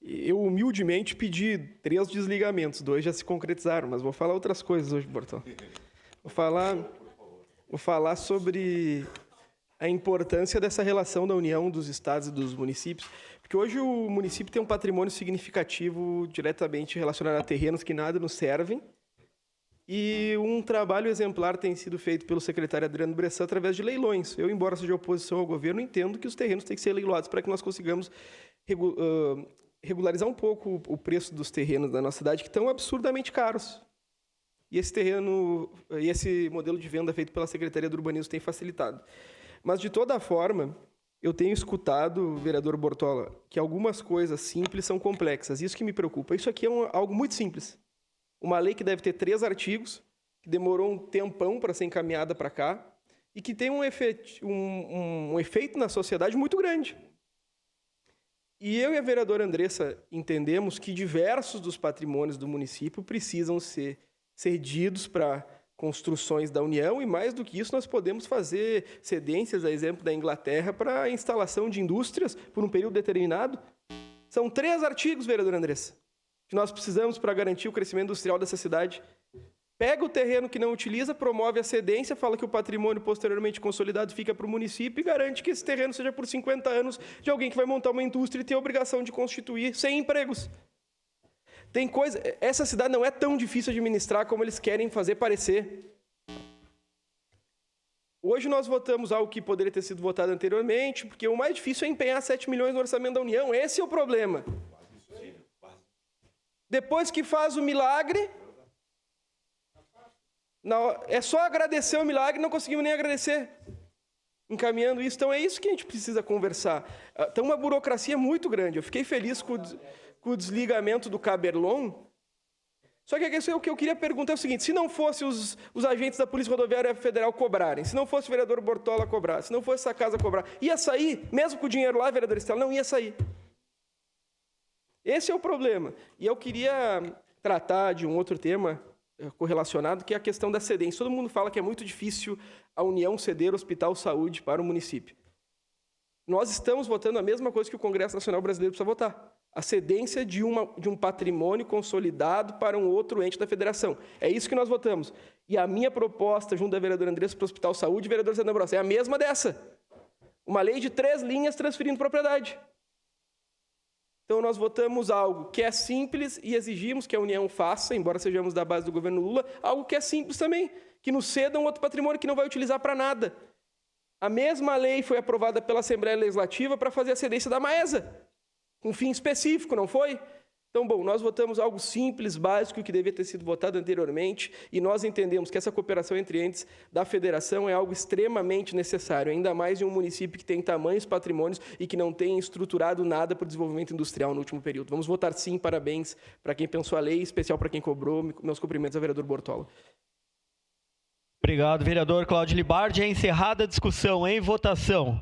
Eu humildemente pedi 3 desligamentos, 2 já se concretizaram, mas vou falar outras coisas hoje, Bortão. Vou falar sobre a importância dessa relação da união dos estados e dos municípios, porque hoje o município tem um patrimônio significativo diretamente relacionado a terrenos que nada nos servem, e um trabalho exemplar tem sido feito pelo secretário Adriano Bressan através de leilões. Eu, embora seja oposição ao governo, entendo que os terrenos têm que ser leiloados para que nós consigamos regularizar um pouco o preço dos terrenos da nossa cidade, que estão absurdamente caros. E esse modelo de venda feito pela Secretaria do Urbanismo tem facilitado. Mas, de toda forma, eu tenho escutado, vereador Bortola, que algumas coisas simples são complexas. Isso que me preocupa. Isso aqui é algo muito simples. Uma lei que deve ter 3 artigos, que demorou um tempão para ser encaminhada para cá, e que tem um efeito na sociedade muito grande. E eu e a vereadora Andressa entendemos que diversos dos patrimônios do município precisam ser cedidos para construções da União, e mais do que isso, nós podemos fazer cedências, a exemplo da Inglaterra, para a instalação de indústrias por um período determinado. São 3 artigos, vereadora Andressa, que nós precisamos para garantir o crescimento industrial dessa cidade. Pega o terreno que não utiliza, promove a cedência, fala que o patrimônio posteriormente consolidado fica para o município e garante que esse terreno seja por 50 anos de alguém que vai montar uma indústria e tem a obrigação de constituir 100 empregos. Tem coisa... Essa cidade não é tão difícil de administrar como eles querem fazer parecer. Hoje nós votamos algo que poderia ter sido votado anteriormente, porque o mais difícil é empenhar 7 milhões no orçamento da União. Esse é o problema. Depois que faz o milagre... é só agradecer o milagre, não conseguimos nem agradecer. Encaminhando isso, então é isso que a gente precisa conversar. Tem uma burocracia muito grande. Eu fiquei feliz com o desligamento do Caberlon. Só que o que eu queria perguntar é o seguinte: se não fosse os agentes da Polícia Rodoviária Federal cobrarem, se não fosse o vereador Bortola cobrar, se não fosse essa casa cobrar, ia sair, mesmo com o dinheiro lá, vereador Estela, não ia sair. Esse é o problema. E eu queria tratar de um outro tema correlacionado, que é a questão da cedência. Todo mundo fala que é muito difícil a União ceder Hospital Saúde para o município. Nós estamos votando a mesma coisa que o Congresso Nacional Brasileiro precisa votar: a cedência de um patrimônio consolidado para um outro ente da federação. É isso que nós votamos. E a minha proposta, junto da vereadora Andressa, para o Hospital Saúde, vereador Zé D'Ambrosio, é a mesma dessa. Uma lei de 3 linhas transferindo propriedade. Então, nós votamos algo que é simples e exigimos que a União faça, embora sejamos da base do governo Lula, algo que é simples também, que nos ceda um outro patrimônio que não vai utilizar para nada. A mesma lei foi aprovada pela Assembleia Legislativa para fazer a cedência da Maesa, com fim específico, não foi? Então, bom, nós votamos algo simples, básico, que devia ter sido votado anteriormente, e nós entendemos que essa cooperação entre entes da federação é algo extremamente necessário, ainda mais em um município que tem tamanhos patrimônios e que não tem estruturado nada para o desenvolvimento industrial no último período. Vamos votar sim, parabéns para quem pensou a lei, em especial para quem cobrou. Meus cumprimentos ao vereador Bortola. Obrigado, vereador Cláudio Libardi. É encerrada a discussão. Em votação.